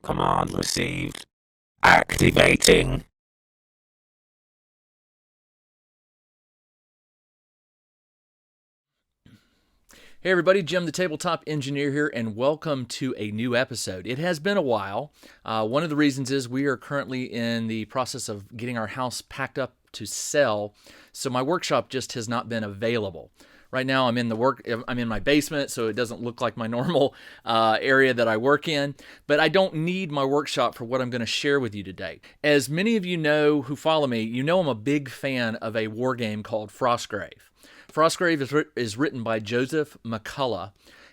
Command received. Activating. Hey everybody, Jim the Tabletop Engineer here, and welcome to a new episode. It has been a while. One of the reasons is we are currently in the process of getting our house packed up to sell, so my workshop just has not been available. Right now I'm in my basement, so it doesn't look like my normal area that I work in, but I don't need my workshop for what I'm going to share with you today. As many of you know who follow me, you know I'm a big fan of a war game called Frostgrave. Frostgrave is written by Joseph McCullough.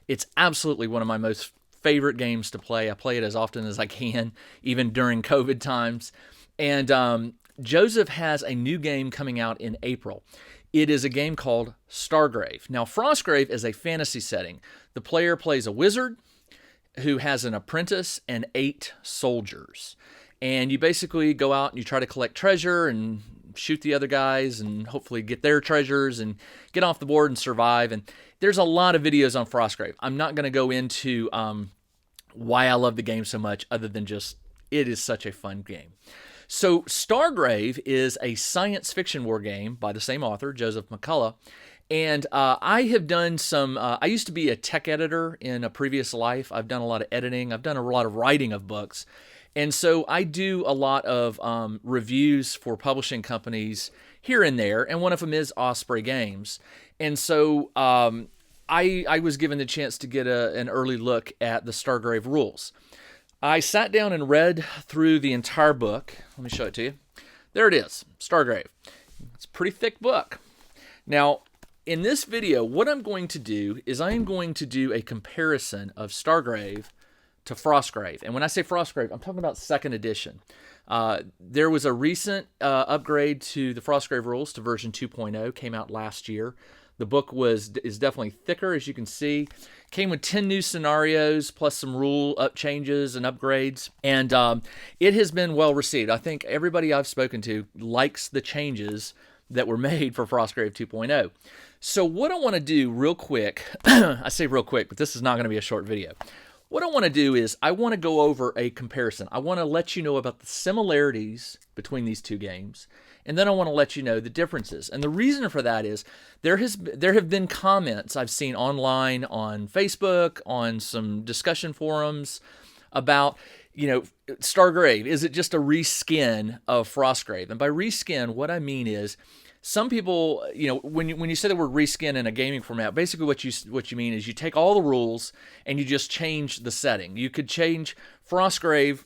It's absolutely one of my most favorite games to play. I play it as often as I can, even during COVID times. And Joseph has a new game coming out in April. It is a game called Stargrave. Now, Frostgrave is a fantasy setting. The player plays a wizard who has an apprentice and 8 soldiers. And you basically go out and you try to collect treasure and shoot the other guys and hopefully get their treasures and get off the board and survive. And there's a lot of videos on Frostgrave. I'm not going to go into why I love the game so much other than just it is such a fun game. So Stargrave is a science fiction war game by the same author, Joseph McCullough. And I have done some, I used to be a tech editor in a previous life. I've done a lot of editing. I've done a lot of writing of books. And so I do a lot of reviews for publishing companies here and there, and one of them is Osprey Games. And so I was given the chance to get an early look at the Stargrave rules. I sat down and read through the entire book. Let me show it to you. There it is, Stargrave. It's a pretty thick book. Now, in this video, what I'm going to do is I am going to do a comparison of Stargrave to Frostgrave. And when I say Frostgrave, I'm talking about 2nd edition. There was a recent upgrade to the Frostgrave rules to version 2.0, came out last year. The book is definitely thicker, as you can see. Came with 10 new scenarios, plus some rule up changes and upgrades. And it has been well received. I think everybody I've spoken to likes the changes that were made for Frostgrave 2.0. So what I want to do real quick, I say real quick, but this is not going to be a short video. What I want to do is I want to go over a comparison. I want to let you know about the similarities between these two games, and then I want to let you know the differences. And the reason for that is there have been comments I've seen online, on Facebook, on some discussion forums about, Stargrave, is it just a reskin of Frostgrave? And by reskin, what I mean is some people, when you say the word reskin in a gaming format, basically what you mean is you take all the rules and you just change the setting. You could change Frostgrave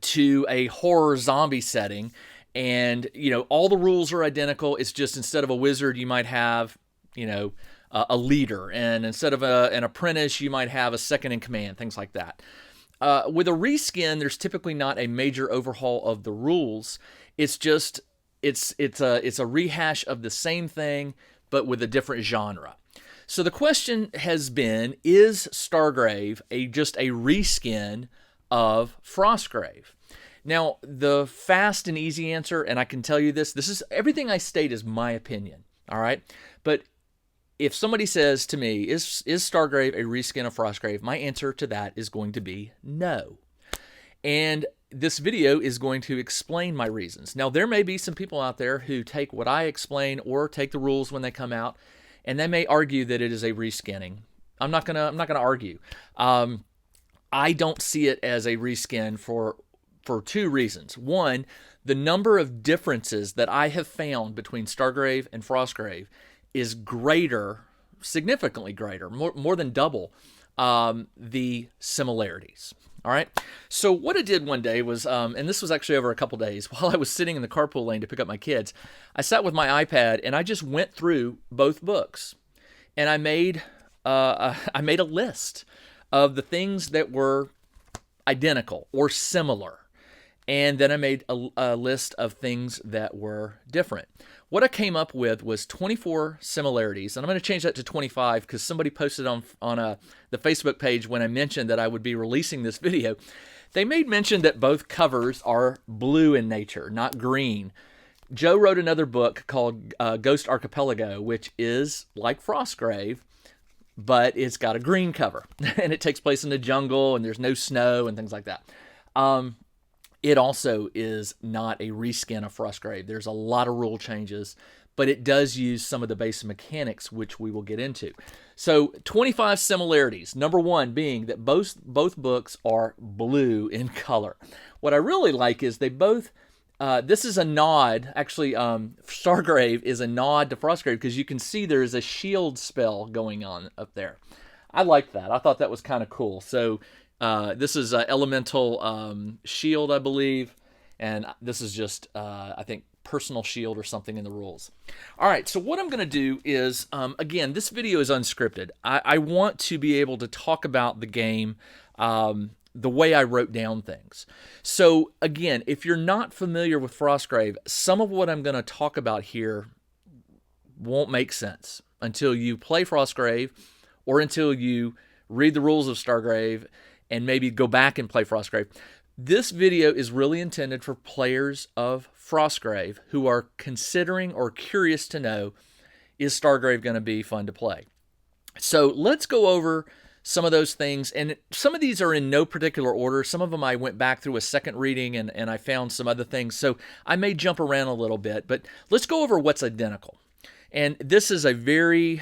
to a horror zombie setting, and all the rules are identical. It's just instead of a wizard, you might have a leader, and instead of an apprentice, you might have a second in command, things like that. With a reskin, there's typically not a major overhaul of the rules. It's just it's a rehash of the same thing, but with a different genre. So the question has been, is Stargrave just a reskin of Frostgrave? Now, the fast and easy answer, and I can tell you this is everything I state is my opinion, all right? But if somebody says to me, is Stargrave a reskin of Frostgrave? My answer to that is going to be no. And this video is going to explain my reasons. Now, there may be some people out there who take what I explain or take the rules when they come out, and they may argue that it is a reskinning. I'm not gonna argue. I don't see it as a reskin for 2 reasons. One, the number of differences that I have found between Stargrave and Frostgrave is greater, significantly greater, more than double the similarities. All right. So what I did one day was, and this was actually over a couple days, while I was sitting in the carpool lane to pick up my kids, I sat with my iPad and I just went through both books, and I made a list of the things that were identical or similar, and then I made a list of things that were different. What I came up with was 24 similarities, and I'm going to change that to 25 because somebody posted on the Facebook page when I mentioned that I would be releasing this video. They made mention that both covers are blue in nature, not green. Joe wrote another book called Ghost Archipelago, which is like Frostgrave, but it's got a green cover, and it takes place in the jungle, and there's no snow and things like that. It also is not a reskin of Frostgrave. There's a lot of rule changes, but it does use some of the basic mechanics, which we will get into. So 25 similarities. Number one being that both books are blue in color. What I really like is they both. This is a nod. Actually, Stargrave is a nod to Frostgrave because you can see there is a shield spell going on up there. I like that. I thought that was kind of cool. So this is elemental shield, I believe, and this is just I think personal shield or something in the rules. All right, so what I'm going to do is, again, this video is unscripted. I want to be able to talk about the game the way I wrote down things. So again, if you're not familiar with Frostgrave, some of what I'm going to talk about here won't make sense until you play Frostgrave or until you read the rules of Stargrave and maybe go back and play Frostgrave. This video is really intended for players of Frostgrave who are considering or curious to know, is Stargrave going to be fun to play? So let's go over some of those things, and some of these are in no particular order. Some of them I went back through a second reading and I found some other things, so I may jump around a little bit, but let's go over what's identical. And this is a very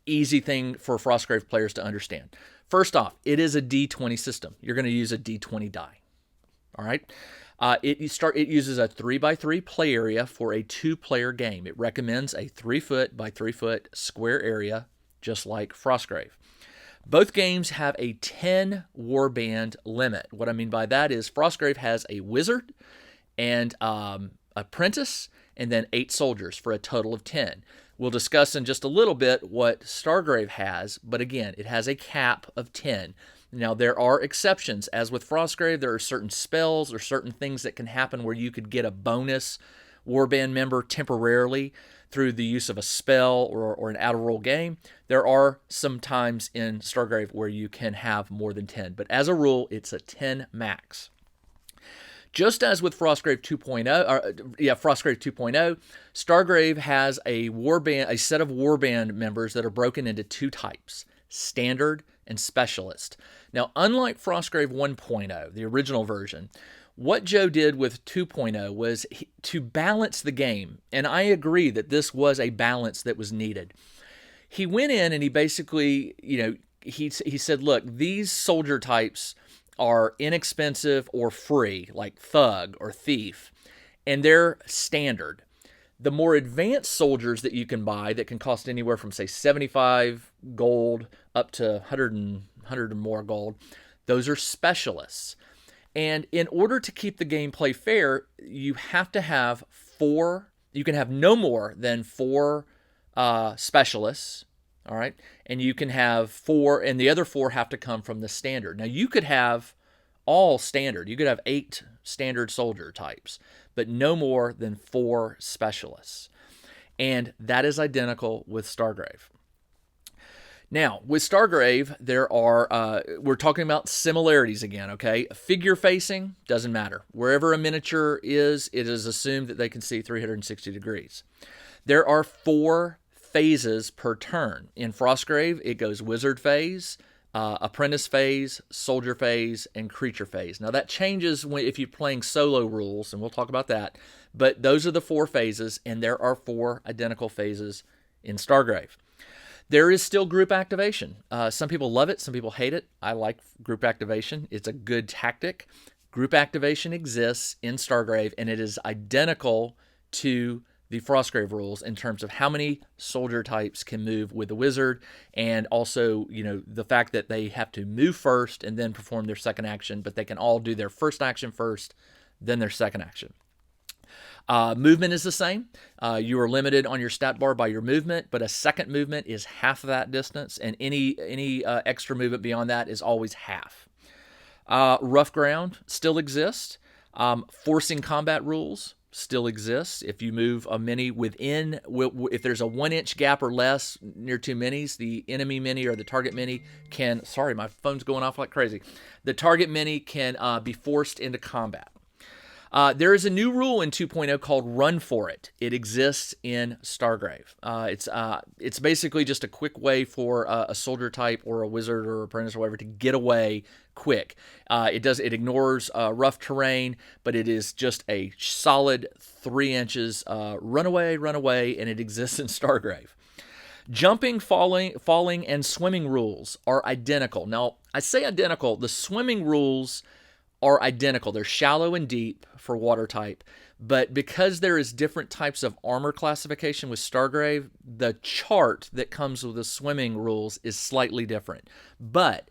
easy thing for Frostgrave players to understand. First off, it is a D20 system. You're going to use a D20 die. All right. It uses a 3x3 play area for a 2-player game. It recommends a 3-foot by 3-foot square area, just like Frostgrave. Both games have a 10 warband limit. What I mean by that is Frostgrave has a wizard and apprentice and then 8 soldiers for a total of 10. We'll discuss in just a little bit what Stargrave has, but again, it has a cap of 10. Now, there are exceptions. As with Frostgrave, there are certain spells or certain things that can happen where you could get a bonus warband member temporarily through the use of a spell or an out-of-roll game. There are some times in Stargrave where you can have more than 10, but as a rule, it's a 10 max. Just as with Frostgrave 2.0, Stargrave has a set of warband members that are broken into 2 types, standard and specialist. Now, unlike Frostgrave 1.0, the original version, what Joe did with 2.0 was to balance the game, and I agree that this was a balance that was needed. He went in and he basically, he said, look, these soldier types are inexpensive or free, like thug or thief, and they're standard. The more advanced soldiers that you can buy that can cost anywhere from, say, 75 gold up to 100 or more gold, those are specialists. And in order to keep the gameplay fair, you have to have 4, you can have no more than 4 specialists, all right? And you can have 4, and the other 4 have to come from the standard. Now, you could have all standard. You could have 8 standard soldier types, but no more than 4 specialists. And that is identical with Stargrave. Now, with Stargrave, there are, we're talking about similarities again, okay? Figure facing, doesn't matter. Wherever a miniature is, it is assumed that they can see 360 degrees. There are 4 phases per turn. In Frostgrave, it goes wizard phase, apprentice phase, soldier phase, and creature phase. Now, that changes if you're playing solo rules, and we'll talk about that, but those are the 4 phases, and there are 4 identical phases in Stargrave. There is still group activation. Some people love it. Some people hate it. I like group activation. It's a good tactic. Group activation exists in Stargrave, and it is identical to the Frostgrave rules in terms of how many soldier types can move with the wizard, and also, the fact that they have to move first and then perform their second action, but they can all do their first action first, then their second action. Movement is the same. You are limited on your stat bar by your movement, but a second movement is half of that distance, and any extra movement beyond that is always half. Rough ground still exists. Forcing combat rules still exists. If you move a mini within, if there's a 1-inch gap or less near 2 minis, the enemy mini or the target mini can, sorry, my phone's going off like crazy. The target mini can be forced into combat. There is a new rule in 2.0 called Run For It. It exists in Stargrave. It's basically just a quick way for a soldier type or a wizard or apprentice or whatever to get away quick. It ignores rough terrain, but it is just a solid 3 inches run away, and it exists in Stargrave. Jumping, falling, and swimming rules are identical. Now, I say identical. The swimming rules are identical. They're shallow and deep for water type, but because there is different types of armor classification with Stargrave, the chart that comes with the swimming rules is slightly different. But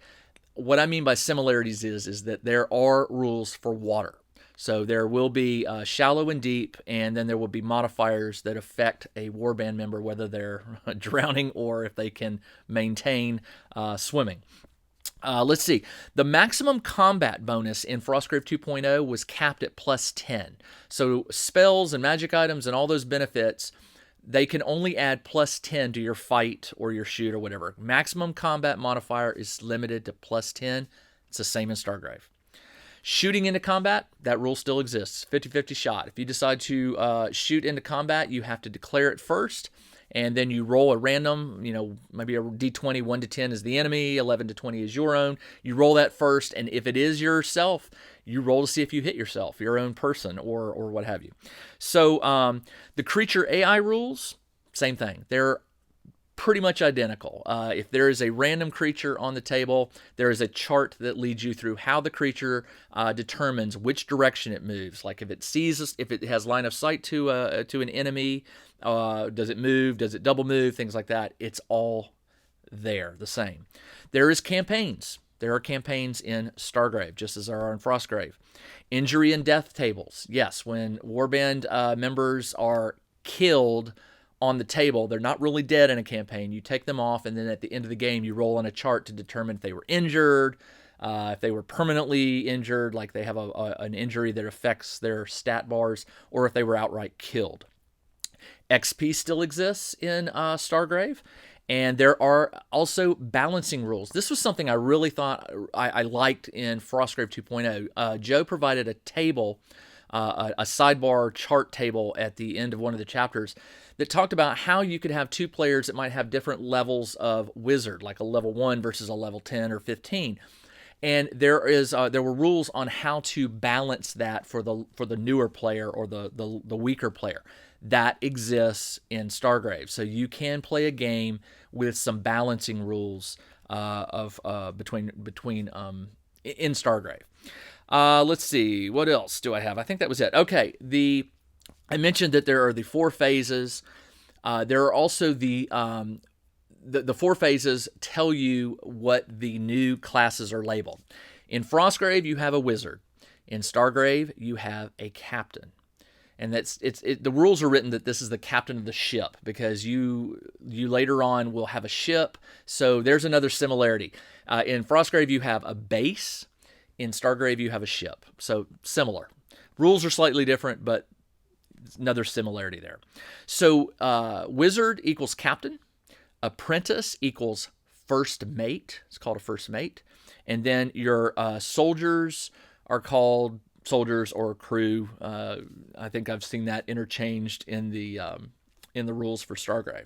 what I mean by similarities is that there are rules for water. So there will be shallow and deep, and then there will be modifiers that affect a warband member, whether they're drowning or if they can maintain swimming. Let's see. The maximum combat bonus in Frostgrave 2.0 was capped at plus 10. So spells and magic items and all those benefits, they can only add plus 10 to your fight or your shoot or whatever. Maximum combat modifier is limited to plus 10. It's the same in Stargrave. Shooting into combat, that rule still exists. 50-50 shot. If you decide to shoot into combat, you have to declare it first, and then you roll a random, maybe a d20, 1 to 10 is the enemy, 11 to 20 is your own. You roll that first, and if it is yourself, you roll to see if you hit yourself, your own person, or what have you. So the creature AI rules, same thing. They're pretty much identical. If there is a random creature on the table, there is a chart that leads you through how the creature determines which direction it moves. Like if it has line of sight to an enemy, does it move? Does it double move? Things like that. It's all there, the same. There is campaigns. There are campaigns in Stargrave, just as there are in Frostgrave. Injury and death tables. Yes, when warband members are killed on the table, they're not really dead in a campaign. You take them off, and then at the end of the game, you roll on a chart to determine if they were injured, if they were permanently injured, like they have an injury that affects their stat bars, or if they were outright killed. XP still exists in Stargrave, and there are also balancing rules. This was something I really thought I liked in Frostgrave 2.0. Joe provided a table, a sidebar chart table at the end of one of the chapters that talked about how you could have 2 players that might have different levels of wizard, like a level 1 versus a level 10 or 15. And there were rules on how to balance that for the newer player or the weaker player. That exists in Stargrave. So you can play a game with some balancing rules between in Stargrave. Let's see, what else do I have? I think that was it. Okay, I mentioned that there are the 4 phases. There are also the 4 phases tell you what the new classes are labeled. In Frostgrave, you have a wizard. In Stargrave, you have a captain. And the rules are written that this is the captain of the ship, because you later on will have a ship. So there's another similarity. In Frostgrave, you have a base. In Stargrave, you have a ship. So similar. Rules are slightly different, but another similarity there. So wizard equals captain. Apprentice equals first mate. It's called a first mate. And then your soldiers are called soldiers or crew. I think I've seen that interchanged in the rules for Stargrave.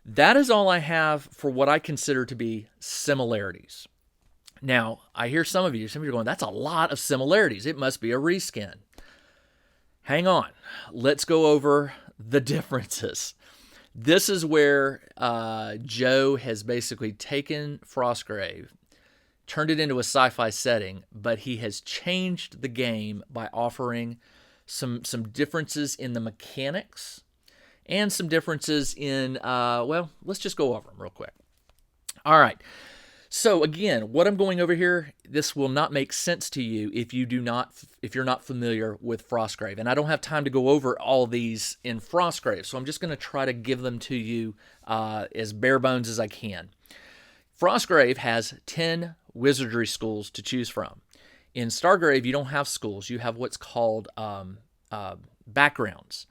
That is all I have for what I consider to be similarities. Now, I hear some of you are going, that's a lot of similarities. It must be a reskin. Hang on. Let's go over the differences. This is where Joe has basically taken Frostgrave, turned it into a sci-fi setting, but he has changed the game by offering some differences in the mechanics and some differences in, let's just go over them real quick. All right. So again, what I'm going over here, this will not make sense to you if you're not familiar with Frostgrave. And I don't have time to go over all these in Frostgrave, so I'm just going to try to give them to you as bare bones as I can. Frostgrave has 10 wizardry schools to choose from. In Stargrave, you don't have schools. You have what's called backgrounds.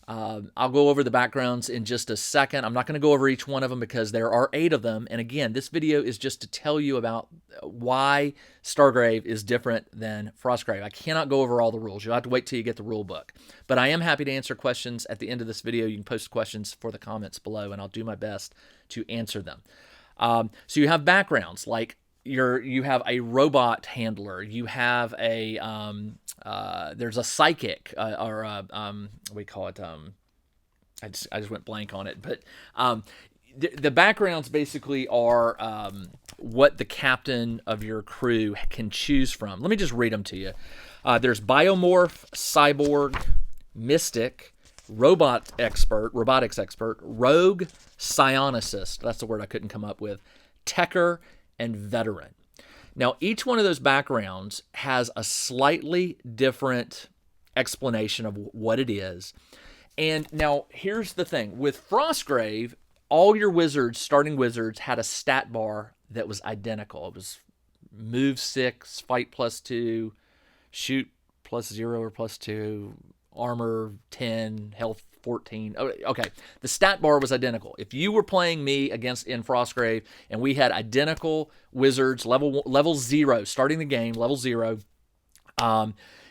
I'll go over the backgrounds in just a second. I'm not going to go over each one of them because there are 8 of them. And again, this video is just to tell you about why Stargrave is different than Frostgrave. I cannot go over all the rules. You'll have to wait till you get the rule book. But I am happy to answer questions at the end of this video. You can post questions for the comments below, and I'll do my best to answer them. So you have backgrounds like you have a robot handler. You have a there's a psychic or what do we call it? I just went blank on it. But the backgrounds basically are what the captain of your crew can choose from. Let me just read them to you. There's biomorph, cyborg, mystic, robotics expert, rogue, psionicist. That's the word I couldn't come up with. Techer, and veteran. Now, each one of those backgrounds has a slightly different explanation of what it is. And now, here's the thing. With Frostgrave, all your wizards, starting wizards, had a stat bar that was identical. It was move 6, fight +2, shoot +0 or +2, armor 10, health 14. Okay, the stat bar was identical. If you were playing me in Frostgrave and we had identical wizards, level 0, starting the game, level 0,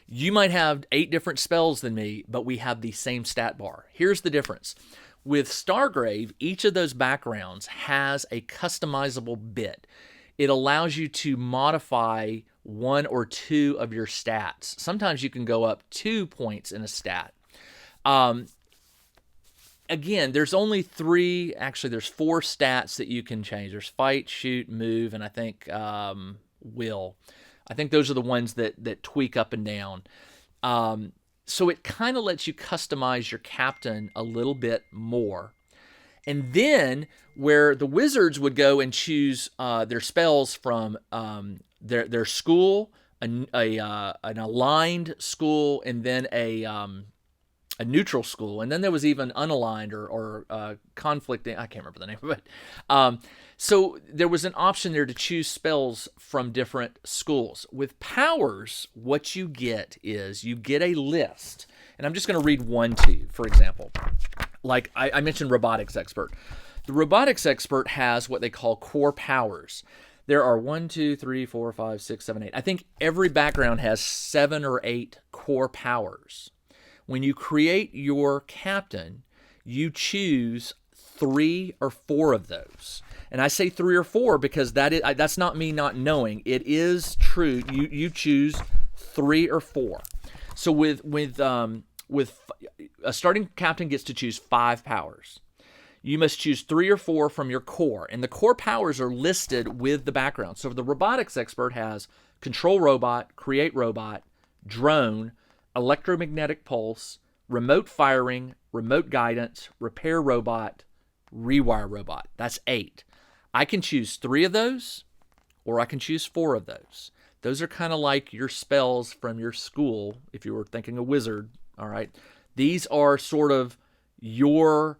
you might have 8 different spells than me, but we have the same stat bar. Here's the difference. With Stargrave, each of those backgrounds has a customizable bit. It allows you to modify 1 or 2 of your stats. Sometimes you can go up 2 points in a stat. Again, there's only 3, actually there's 4 stats that you can change. There's fight, shoot, move, and I think will. I think those are the ones that tweak up and down. So it kind of lets you customize your captain a little bit more. And then where the wizards would go and choose their spells from their school, an aligned school, and then a neutral school, and then there was even unaligned or conflicting. I can't remember the name of it. So there was an option there to choose spells from different schools. With powers, what you get is you get a list, and I'm just going to read one to you. For example, like I mentioned, robotics expert. The robotics expert has what they call core powers. There are 1, 2, 3, 4, 5, 6, 7, 8. I think every background has 7 or 8 core powers. When you create your captain, you choose 3 or 4 of those. And I say 3 or 4 because that's not me not knowing. It is true. You choose 3 or 4. So with a starting captain gets to choose 5 powers. You must choose 3 or 4 from your core, and the core powers are listed with the background. So the robotics expert has control robot, create robot, drone, electromagnetic pulse, remote firing, remote guidance, repair robot, rewire robot. That's 8. I can choose 3 of those, or I can choose 4 of those. Those are kind of like your spells from your school, if you were thinking a wizard, all right? These are sort of your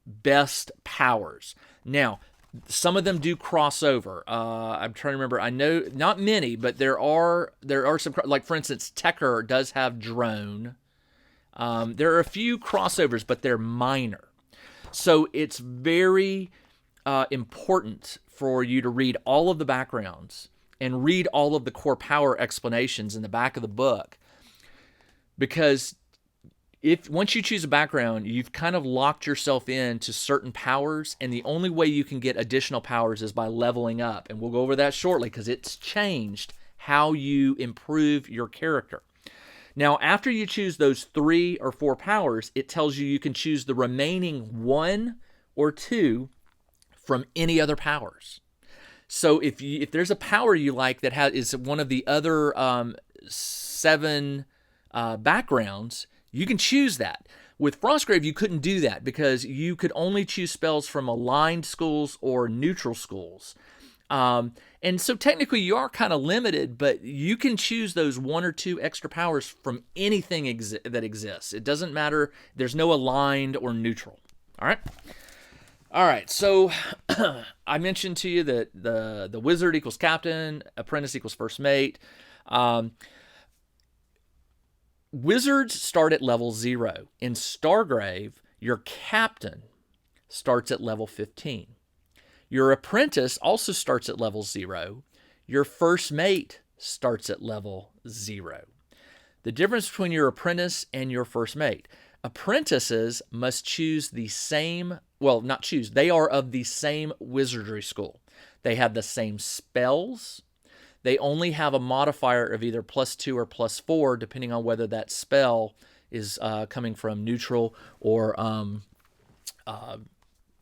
best powers. Now, some of them do cross over. I'm trying to remember. I know not many, but there are some. Like for instance, Techer does have drone. There are a few crossovers, but they're minor. So it's very important for you to read all of the backgrounds and read all of the core power explanations in the back of the book, because once you choose a background, you've kind of locked yourself into certain powers, and the only way you can get additional powers is by leveling up. And we'll go over that shortly because it's changed how you improve your character. Now, after you choose those 3 or 4 powers, it tells you can choose the remaining 1 or 2 from any other powers. So if there's a power you like that is one of the other 7 backgrounds, you can choose that. With Frostgrave, you couldn't do that because you could only choose spells from aligned schools or neutral schools. And so technically you are kind of limited, but you can choose those 1 or 2 extra powers from anything that exists. It doesn't matter. There's no aligned or neutral. All right? All right, so I mentioned to you that the wizard equals captain, apprentice equals first mate. Wizards start at level 0. In Stargrave, your captain starts at level 15. Your apprentice also starts at level 0. Your first mate starts at level 0. The difference between your apprentice and your first mate. Apprentices must choose the same, well, not choose, they are of the same wizardry school. They have the same spells. They only have a modifier of either +2 or +4, depending on whether that spell is coming from neutral or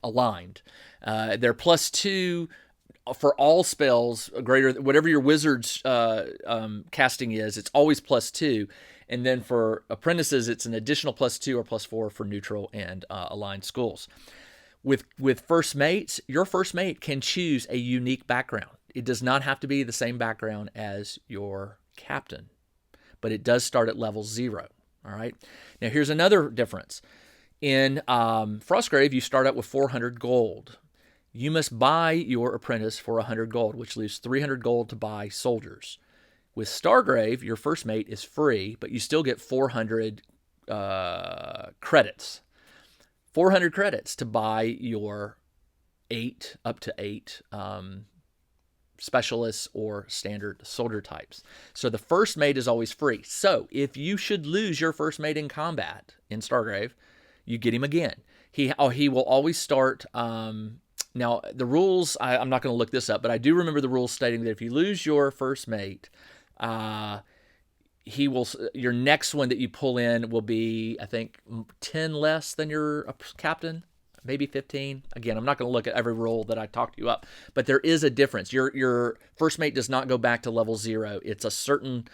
aligned. They're +2 for all spells greater, whatever your wizard's casting is, it's always +2. And then for apprentices, it's an additional +2 or +4 for neutral and aligned schools. With first mates, your first mate can choose a unique background. It does not have to be the same background as your captain, but it does start at level 0. All right. Now here's another difference. In Frostgrave, you start out with 400 gold. You must buy your apprentice for 100 gold, which leaves 300 gold to buy soldiers. With Stargrave, your first mate is free, but you still get 400 credits. 400 credits to buy your up to 8 specialists or standard soldier types. So the first mate is always free. So if you should lose your first mate in combat in Stargrave, you get him again. He will always start. Now the rules, I'm not going to look this up, but I do remember the rules stating that if you lose your first mate, your next one that you pull in will be, I think, 10 less than your captain. Maybe 15. Again, I'm not going to look at every rule that I talked you up, but there is a difference. Your first mate does not go back to level 0. It's a certain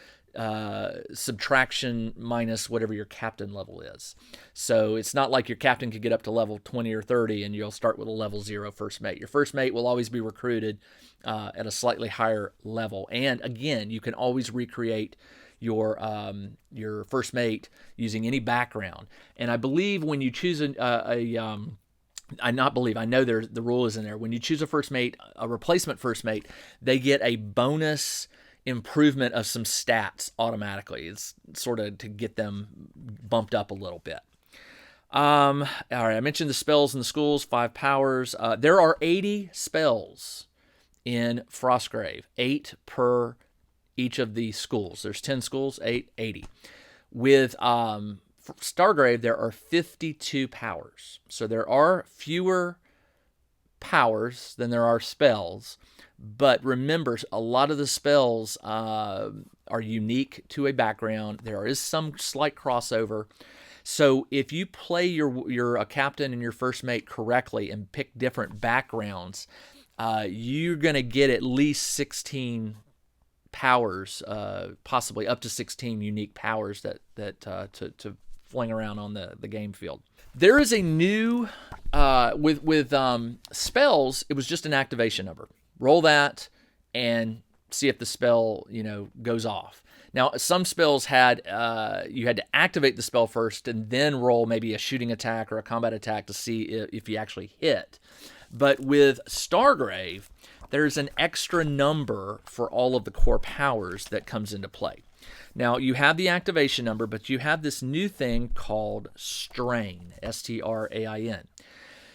subtraction minus whatever your captain level is. So it's not like your captain could get up to level 20 or 30 and you'll start with a level 0 first mate. Your first mate will always be recruited at a slightly higher level. And again, you can always recreate your first mate using any background. And I believe when you choose I know the rule is in there. When you choose a first mate, a replacement first mate, they get a bonus improvement of some stats automatically. It's sort of to get them bumped up a little bit. All right, I mentioned the spells in the schools, 5 powers. There are 80 spells in Frostgrave, 8 per each of the schools. There's 10 schools, 80. With Stargrave, there are 52 powers. So there are fewer powers than there are spells. But remember, a lot of the spells are unique to a background. There is some slight crossover. So if you play your captain and your first mate correctly and pick different backgrounds, you're going to get at least 16 powers, possibly up to 16 unique powers that to fling around on the game field. There is a new with spells. It was just an activation number. Roll that and see if the spell goes off. Now some spells had you had to activate the spell first and then roll maybe a shooting attack or a combat attack to see if you actually hit. But with Stargrave, there's an extra number for all of the core powers that comes into play. Now, you have the activation number, but you have this new thing called Strain, S-T-R-A-I-N.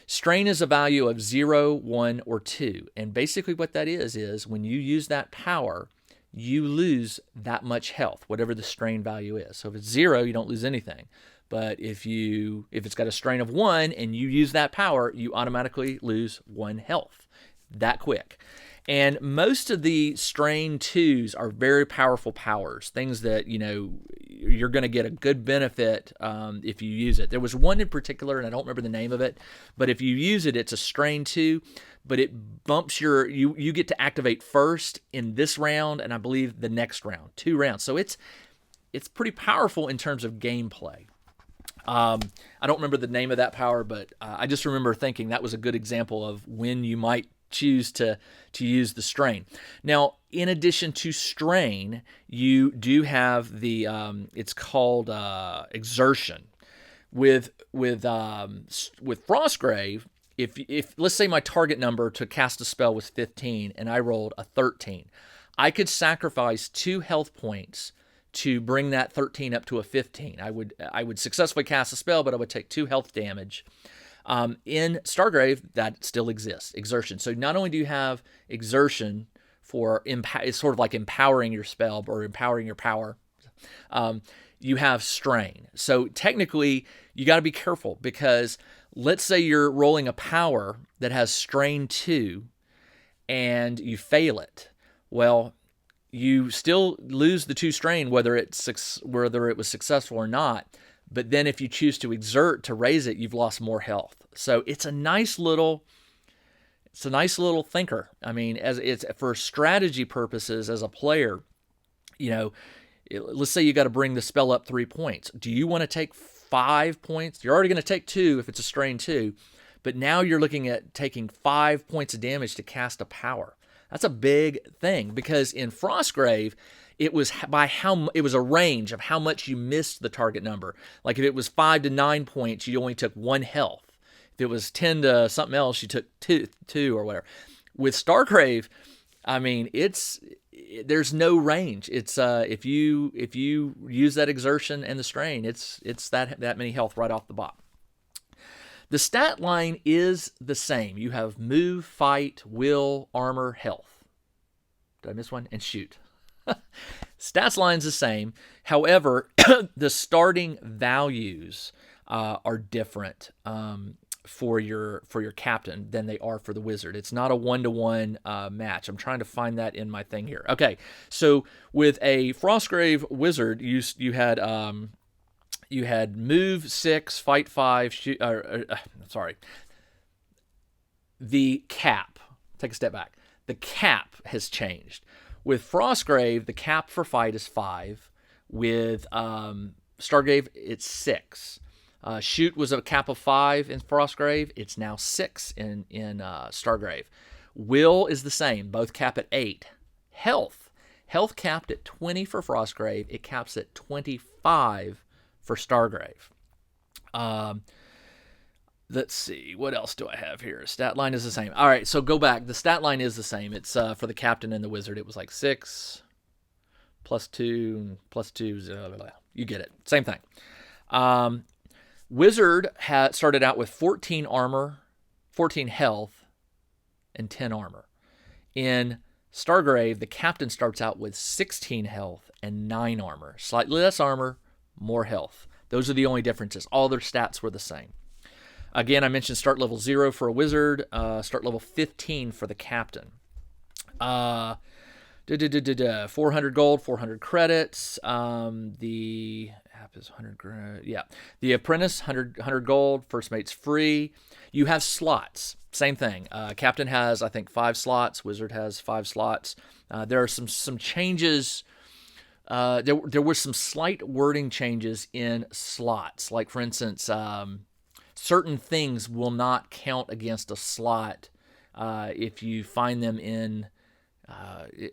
Strain is a value of 0, 1, or 2. And basically what that is when you use that power, you lose that much health, whatever the strain value is. So if it's 0, you don't lose anything. But if it's got a strain of 1 and you use that power, you automatically lose 1 health. That quick. And most of the strain 2s are very powerful powers, things that, you're going to get a good benefit if you use it. There was one in particular, and I don't remember the name of it, but if you use it, it's a strain 2, but it bumps you get to activate first in this round, and I believe the next round, 2 rounds. So it's pretty powerful in terms of gameplay. I don't remember the name of that power, but I just remember thinking that was a good example of when you might choose to use the strain. Now, in addition to strain, you do have the it's called exertion. With Frostgrave, if let's say my target number to cast a spell was 15 and I rolled a 13, I could sacrifice 2 health points to bring that 13 up to a 15. I would successfully cast a spell, but I would take 2 health damage. In Stargrave, that still exists, exertion. So not only do you have exertion for it's sort of like empowering your spell or empowering your power, you have strain. So technically, you got to be careful, because let's say you're rolling a power that has strain 2 and you fail it. Well, you still lose the 2 strain, whether it was successful or not. But then if you choose to exert to raise it, you've lost more health. So it's a nice little thinker. I mean, as it's for strategy purposes as a player, let's say you got to bring the spell up 3 points. Do you want to take 5 points? You're already going to take 2 if it's a strain 2, but now you're looking at taking 5 points of damage to cast a power. That's a big thing, because in Frostgrave, it was a range of how much you missed the target number. Like if it was 5 to 9 points, you only took 1 health. If it was 10 to something else, you took two or whatever. With Stargrave, I mean, there's no range. It's if you use that exertion and the strain, it's that many health right off the bat. The stat line is the same. You have move, fight, will, armor, health. Did I miss one? And shoot. Stats line's the same. However, the starting values are different for your captain than they are for the wizard. It's not a 1-to-1 match. I'm trying to find that in my thing here. Okay, so with a Frostgrave wizard, you had move 6, fight 5, shoot. The cap. Take a step back. The cap has changed. With Frostgrave, the cap for fight is 5. With Stargrave, it's 6. Shoot was a cap of 5 in Frostgrave. It's now 6 in Stargrave. Will is the same. Both cap at 8. Health capped at 20 for Frostgrave. It caps at 25 for Stargrave. Let's see. What else do I have here? Stat line is the same. All right, so go back. The stat line is the same. It's for the captain and the wizard. It was like 6 plus 2 plus 2. Blah, blah, blah. You get it. Same thing. Wizard started out with 14 armor, 14 health, and 10 armor. In Stargrave, the captain starts out with 16 health and 9 armor. Slightly less armor, more health. Those are the only differences. All their stats were the same. Again, I mentioned start level 0 for a wizard, start level 15 for the captain. 400 gold, 400 credits. The app is 100. Yeah, the apprentice 100 gold. First mate's free. You have slots. Same thing. Captain has, I think, 5 slots. Wizard has 5 slots. There are some changes. There were some slight wording changes in slots. Like, for instance, certain things will not count against a slot if you find them in.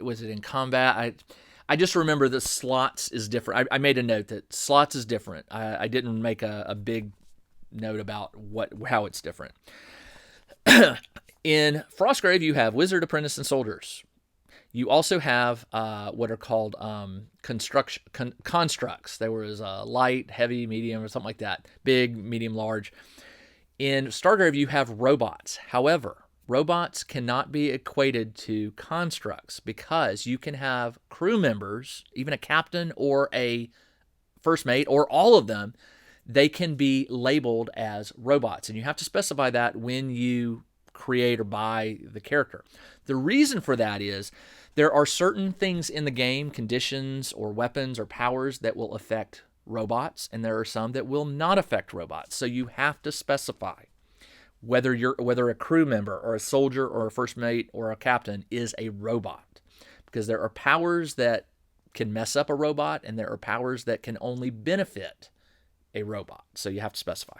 Was it in combat? I just remember that slots is different. I made a note that slots is different. I didn't make a big note about how it's different. In Frostgrave, you have wizard, apprentice, and soldiers. You also have what are called constructs. There was light, heavy, medium, or something like that. Big, medium, large. In Stargrave, you have robots. However, robots cannot be equated to constructs, because you can have crew members, even a captain or a first mate, or all of them, they can be labeled as robots. And you have to specify that when you create or buy the character. The reason for that is there are certain things in the game, conditions or weapons or powers, that will affect robots, and there are some that will not affect robots. So you have to specify whether a crew member or a soldier or a first mate or a captain is a robot, because there are powers that can mess up a robot, and there are powers that can only benefit a robot. So you have to specify.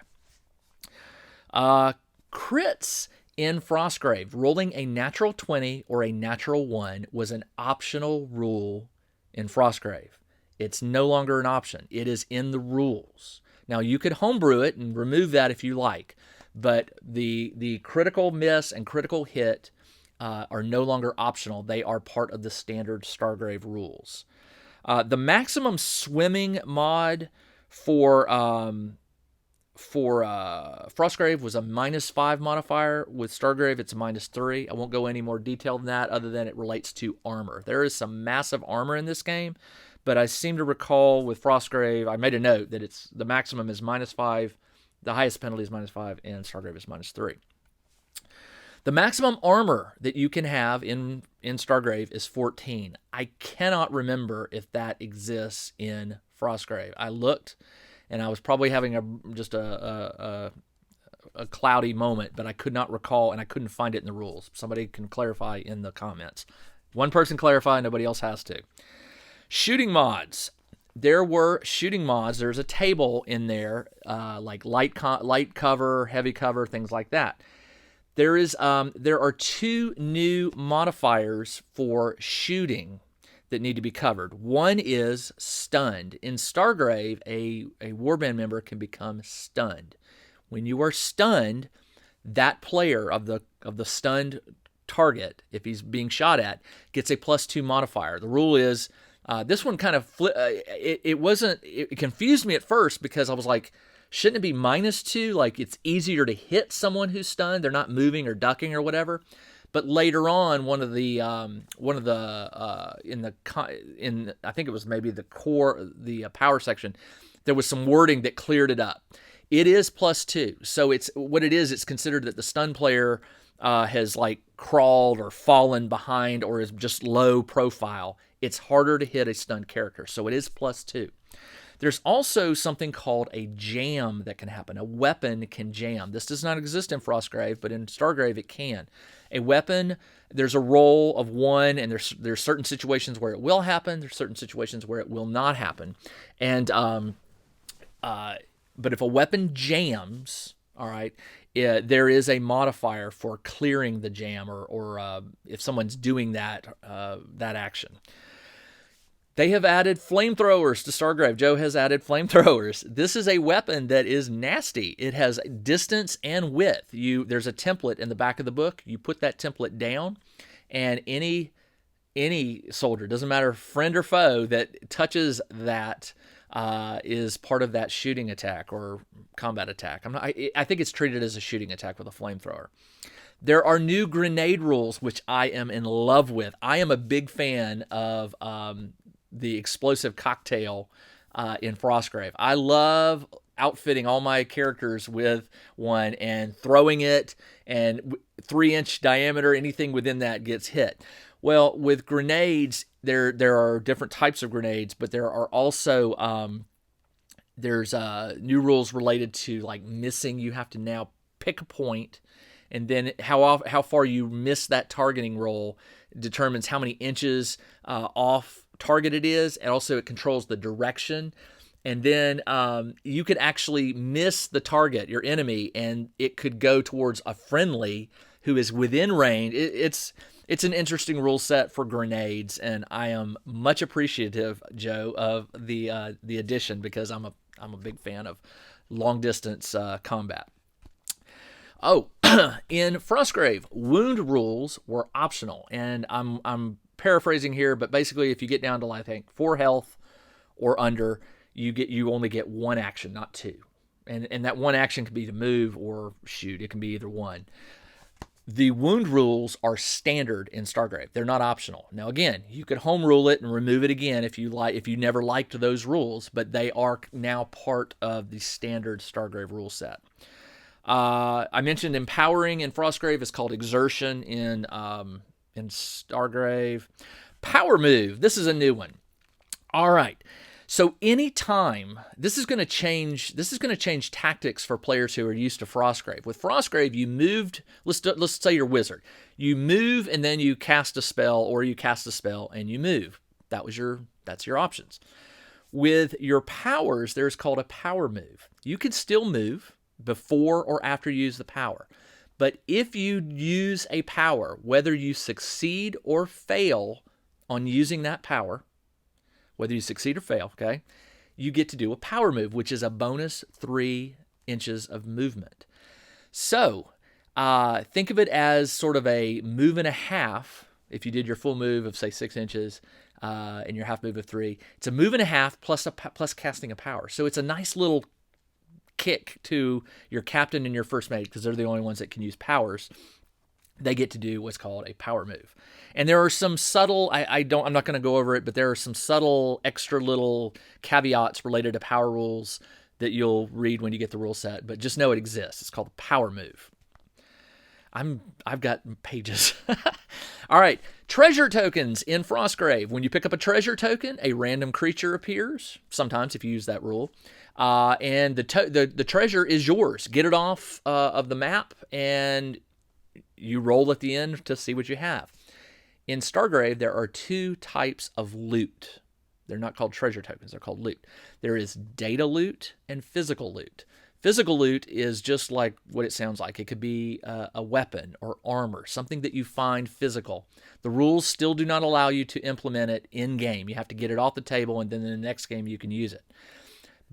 Crits in Frostgrave, rolling a natural 20 or a natural 1 was an optional rule in Frostgrave. It's no longer an option. It is in the rules. Now, you could homebrew it and remove that if you like, but the critical miss and critical hit are no longer optional. They are part of the standard Stargrave rules. The maximum swimming mod for Frostgrave was a -5 modifier. With Stargrave, it's a -3. I won't go any more detail than that, other than it relates to armor. There is some massive armor in this game, but I seem to recall with Frostgrave, I made a note that it's the maximum is -5, the highest penalty is -5, and Stargrave is -3. The maximum armor that you can have in Stargrave is 14. I cannot remember if that exists in Frostgrave. I looked, and I was probably having a cloudy moment, but I could not recall, and I couldn't find it in the rules. Somebody can clarify in the comments. One person clarify, nobody else has to. Shooting mods. There were shooting mods. There's a table in there, like light cover, heavy cover, things like that. There are 2 new modifiers for shooting that need to be covered. One is stunned. In Stargrave, a warband member can become stunned. When you are stunned, that player of the stunned target, if he's being shot at, gets a +2 modifier. The rule is this one kind of it confused me at first, because I was like, shouldn't it be -2? Like, it's easier to hit someone who's stunned. They're not moving or ducking or whatever. But later on, in I think it was maybe the power section, there was some wording that cleared it up. It is +2. So it's considered that the stun player has like crawled or fallen behind or is just low profile. It's harder to hit a stunned character. So it is +2. There's also something called a jam that can happen. A weapon can jam. This does not exist in Frostgrave, but in Stargrave it can. A weapon, there's a roll of 1, and there's certain situations where it will happen. There's certain situations where it will not happen. And but if a weapon jams, all right, there is a modifier for clearing the jam, or if someone's doing that action. They have added flamethrowers to Stargrave. Joe has added flamethrowers. This is a weapon that is nasty. It has distance and width. There's a template in the back of the book. You put that template down, and any soldier, doesn't matter friend or foe, that touches that is part of that shooting attack or combat attack. I think it's treated as a shooting attack with a flamethrower. There are new grenade rules, which I am in love with. I am a big fan of the explosive cocktail in Frostgrave. I love outfitting all my characters with one and throwing it, and 3-inch diameter, anything within that gets hit. Well, with grenades, there are different types of grenades, but there are also there's new rules related to like missing. You have to now pick a point, and then how far you miss that targeting roll determines how many inches off target it is, and also it controls the direction. And then you could actually miss the target, your enemy, and it could go towards a friendly who is within range. It's an interesting rule set for grenades, and I am much appreciative, Joe, of the addition, because I'm a big fan of long distance combat. Oh, in Frostgrave, wound rules were optional, and I'm paraphrasing here, but basically, if you get down to, I think, 4 health or under, you only get 1 action, not 2, and that 1 action can be to move or shoot. It can be either one. The wound rules are standard in Stargrave. They're not optional. Now, again, you could home rule it and remove it again if you never liked those rules, but they are now part of the standard Stargrave rule set. I mentioned empowering in Frostgrave is called exertion in Stargrave. Power move. This is a new one. All right. So anytime, this is going to change tactics for players who are used to Frostgrave. With Frostgrave, you moved, let's say you're wizard. You move and then you cast a spell, or you cast a spell and you move. That's your options. With your powers, there's called a power move. You can still move before or after you use the power. But if you use a power, whether you succeed or fail on using that power, whether you succeed or fail, okay, you get to do a power move, which is a bonus 3 inches of movement. So think of it as sort of a move and a half. If you did your full move of, say, 6 inches, and your half move of 3. It's a move and a half plus plus casting a power. So it's a nice little kick to your captain and your first mate, because they're the only ones that can use powers. They get to do what's called a power move. And there are some subtle, I'm not going to go over it, but there are some subtle extra little caveats related to power rules that you'll read when you get the rule set, but just know it exists. It's called the power move. I've got pages. All right, treasure tokens in Frostgrave. When you pick up a treasure token, a random creature appears, sometimes if you use that rule, and the treasure is yours. Get it off of the map, and you roll at the end to see what you have. In Stargrave, there are 2 types of loot. They're not called treasure tokens, they're called loot. There is data loot and physical loot. Physical loot is just like what it sounds like. It could be a weapon or armor, something that you find physical. The rules still do not allow you to implement it in-game. You have to get it off the table, and then in the next game you can use it.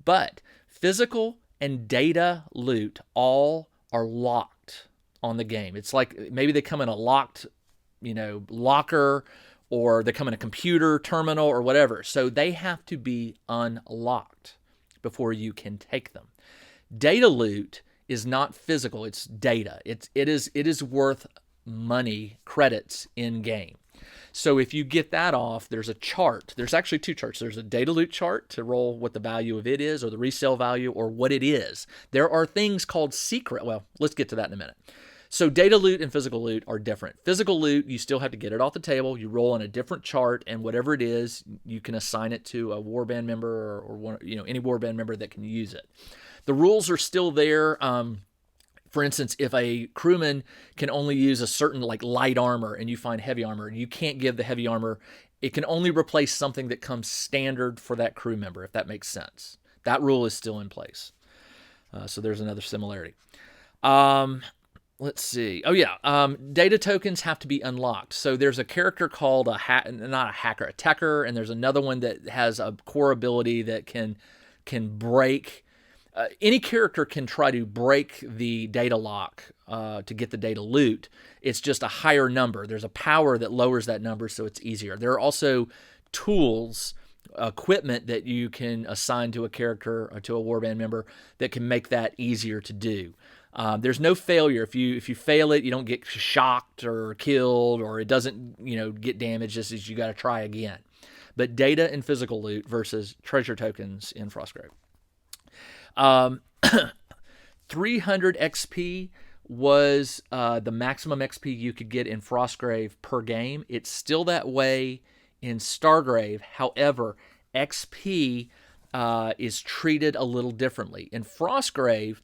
But physical and data loot all are locked on the game. It's like maybe they come in a locked, locker, or they come in a computer terminal or whatever. So they have to be unlocked before you can take them. Data loot is not physical, it's data. It is worth money, credits in game. So if you get that off, there's a chart. There's actually 2 charts. There's a data loot chart to roll what the value of it is, or the resale value, or what it is. There are things called secret. Well, let's get to that in a minute. So data loot and physical loot are different. Physical loot, you still have to get it off the table. You roll on a different chart, and whatever it is, you can assign it to a warband member or one, any warband member that can use it. The rules are still there. For instance, if a crewman can only use a certain light armor and you find heavy armor, you can't give the heavy armor. It can only replace something that comes standard for that crew member, if that makes sense. That rule is still in place. So there's another similarity. Let's see. Oh yeah, data tokens have to be unlocked. So there's a character called a Techer, and there's another one that has a core ability that can break. Any character can try to break the data lock to get the data loot. It's just a higher number. There's a power that lowers that number, so it's easier. There are also tools, equipment that you can assign to a character or to a warband member that can make that easier to do. There's no failure. If you fail it, you don't get shocked or killed, or it doesn't get damaged. Just as you got to try again. But data and physical loot versus treasure tokens in Frostgrave. 300 XP was the maximum XP you could get in Frostgrave per game. It's still that way in Stargrave. However, XP is treated a little differently. In Frostgrave,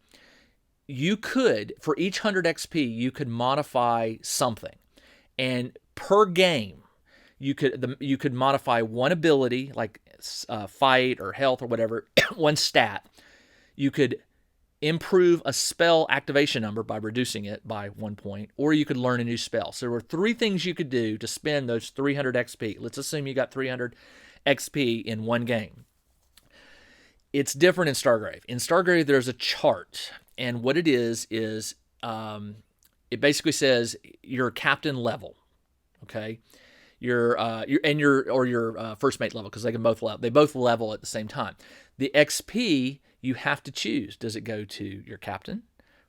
you could, for each 100 XP, you could modify something. And per game, you could modify one ability, like fight or health or whatever, one stat. You could improve a spell activation number by reducing it by 1 point, or you could learn a new spell. So there were 3 things you could do to spend those 300 XP. Let's assume you got 300 XP in one game. It's different in Stargrave. In Stargrave, there's a chart, and what it is it basically says your captain level, okay? Your first mate level, because they both level at the same time. The XP you have to choose. Does it go to your captain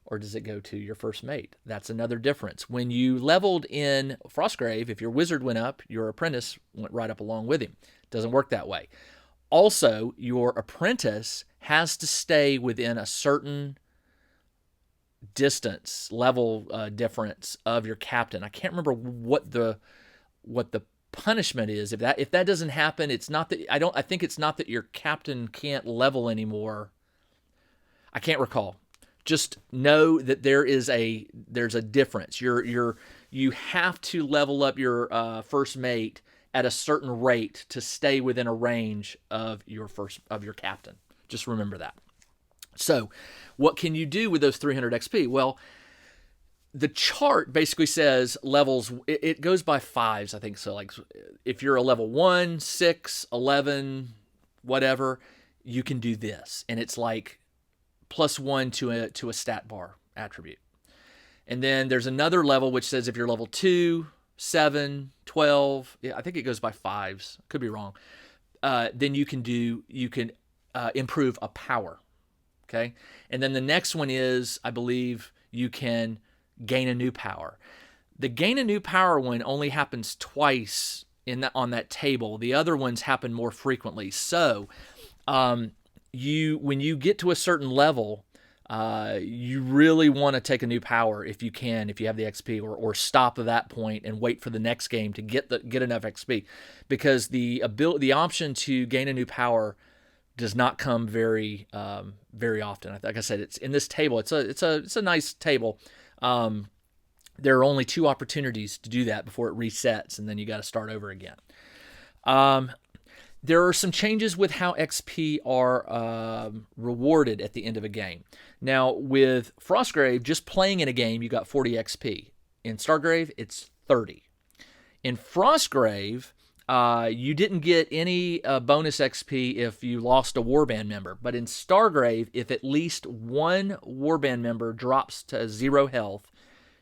or does it go to your first mate? That's another difference. When you leveled in Frostgrave, if your wizard went up, your apprentice went right up along with him. It doesn't work that way. Also, your apprentice has to stay within a certain distance, level difference of your captain. I can't remember what the punishment is. If that doesn't happen, it's not that I think it's not that your captain can't level anymore. I can't recall. Just know that there's a difference. You have to level up your first mate at a certain rate to stay within a range of your captain. Just remember that. So, what can you do with those 300 XP? Well, the chart basically says levels. It goes by 5s, I think. So, like, if you're a level 1, 6, 11, whatever, you can do this, and it's like +1 to a stat bar attribute. And then there's another level which says if you're level 2, 7, 12, yeah, I think it goes by fives, could be wrong. Then you can improve a power. Okay. And then the next one is, I believe, you can gain a new power. The gain a new power one only happens twice on that table. The other ones happen more frequently. So when you get to a certain level, you really want to take a new power if you can, if you have the XP, or stop at that point and wait for the next game to get enough XP, because the option to gain a new power does not come very often. Like I said, it's in this table. It's a nice table. There are only 2 opportunities to do that before it resets, and then you got to start over again. There are some changes with how XP are rewarded at the end of a game. Now, with Frostgrave, just playing in a game, you got 40 XP. In Stargrave, it's 30. In Frostgrave, you didn't get any bonus XP if you lost a warband member. But in Stargrave, if at least one warband member drops to 0 health,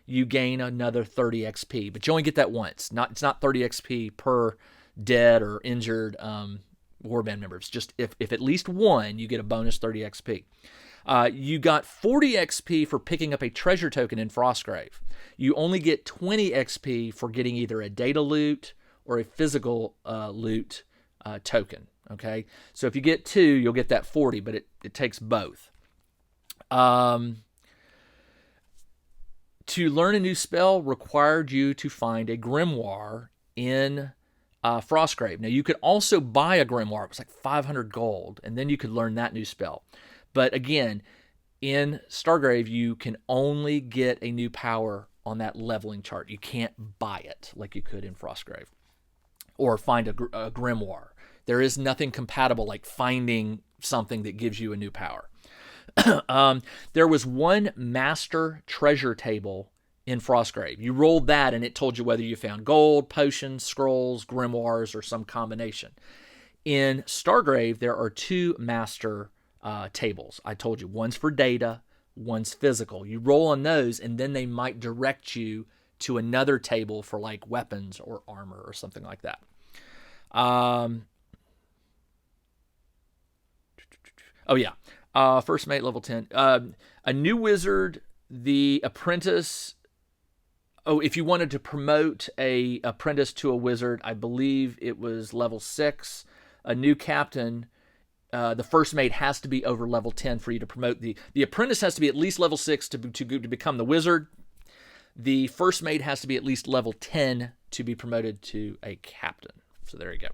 you gain another 30 XP. But you only get that once. It's not 30 XP per dead or injured warband member. It's just if at least one, you get a bonus 30 XP. You got 40 XP for picking up a treasure token in Frostgrave. You only get 20 XP for getting either a data loot or a physical loot token. Okay, so if you get 2, you'll get that 40, but it takes both. To learn a new spell required you to find a grimoire in Frostgrave. Now, you could also buy a grimoire. It was like 500 gold, and then you could learn that new spell. But again, in Stargrave, you can only get a new power on that leveling chart. You can't buy it like you could in Frostgrave or find a grimoire. There is nothing compatible like finding something that gives you a new power. There was one master treasure table in Frostgrave. You rolled that and it told you whether you found gold, potions, scrolls, grimoires, or some combination. In Stargrave, there are 2 master tables. I told you, one's for data, one's physical. You roll on those and then they might direct you to another table for like weapons or armor or something like that. First mate level 10. A new wizard, the apprentice. Oh, if you wanted to promote a apprentice to a wizard, I believe it was level 6. A new captain, the first mate has to be over level 10 for you to promote. The apprentice has to be at least level 6 to become the wizard. The first mate has to be at least level 10 to be promoted to a captain. So there you go.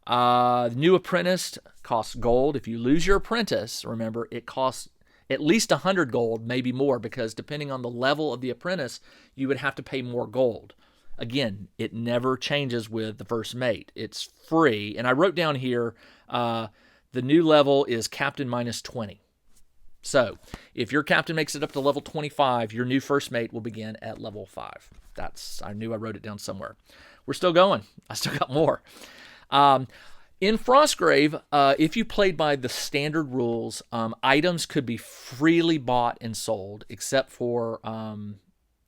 The new apprentice costs gold. If you lose your apprentice, remember, it costs at least 100 gold, maybe more, because depending on the level of the apprentice, you would have to pay more gold. Again, it never changes with the first mate. It's free. And I wrote down here, the new level is captain minus 20. So if your captain makes it up to level 25, your new first mate will begin at level 5. I knew I wrote it down somewhere. We're still going. I still got more. In Frostgrave, if you played by the standard rules, items could be freely bought and sold, except for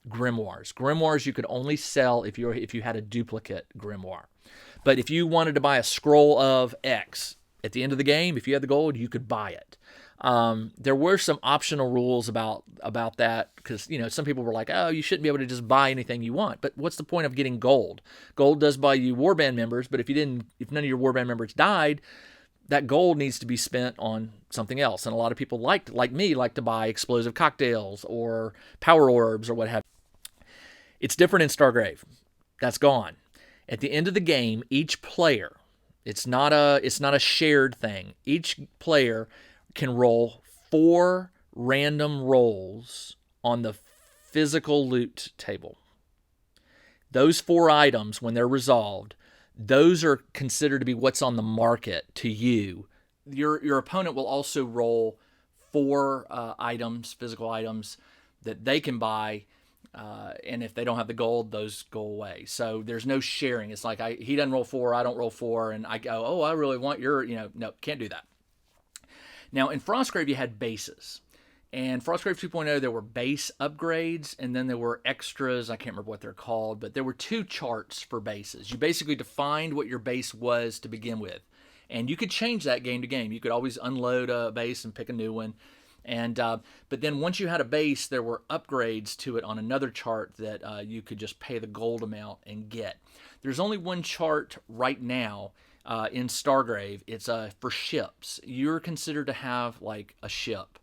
grimoires. Grimoires you could only sell if you had a duplicate grimoire. But if you wanted to buy a scroll of X at the end of the game, if you had the gold, you could buy it. There were some optional rules about that, because some people were like, oh, you shouldn't be able to just buy anything you want. But what's the point of getting gold? Gold does buy you warband members, but if none of your warband members died, that gold needs to be spent on something else. And a lot of people like to buy explosive cocktails or power orbs or what have you. It's different in Stargrave. That's gone. At the end of the game, each player, it's not a shared thing. Each player can roll 4 random rolls on the physical loot table. Those 4 items, when they're resolved, those are considered to be what's on the market to you. Your opponent will also roll 4 items, physical items, that they can buy, and if they don't have the gold, those go away. So there's no sharing. It's like he doesn't roll 4, I don't roll 4, and I go, oh, I really want your, no, can't do that. Now, in Frostgrave, you had bases. And Frostgrave 2.0, there were base upgrades, and then there were extras. I can't remember what they're called, but there were two charts for bases. You basically defined what your base was to begin with, and you could change that game to game. You could always unload a base and pick a new one. And but then once you had a base, there were upgrades to it on another chart that you could just pay the gold amount and get. There's only one chart right now in Stargrave. It's for ships. You're considered to have like a ship,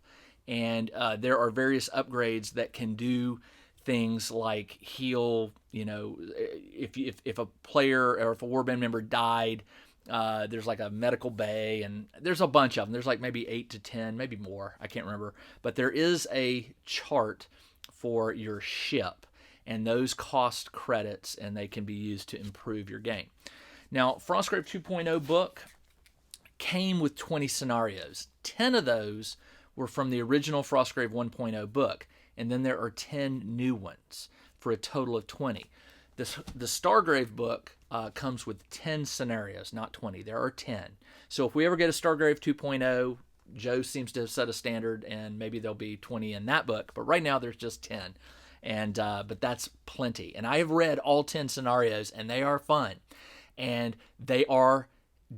and there are various upgrades that can do things like heal. If a player or if a warband member died, there's like a medical bay, and there's a bunch of them. There's like maybe 8 to 10, maybe more. I can't remember. But there is a chart for your ship, and those cost credits, and they can be used to improve your game. Now, Frostgrave 2.0 book came with 20 scenarios. 10 of those were from the original Frostgrave 1.0 book, and then there are 10 new ones for a total of 20. The Stargrave book comes with 10 scenarios, not 20. There are 10. So if we ever get a Stargrave 2.0, Joe seems to have set a standard, and maybe there'll be 20 in that book. But right now there's just 10, and but that's plenty. And I have read all 10 scenarios, and they are fun, and they are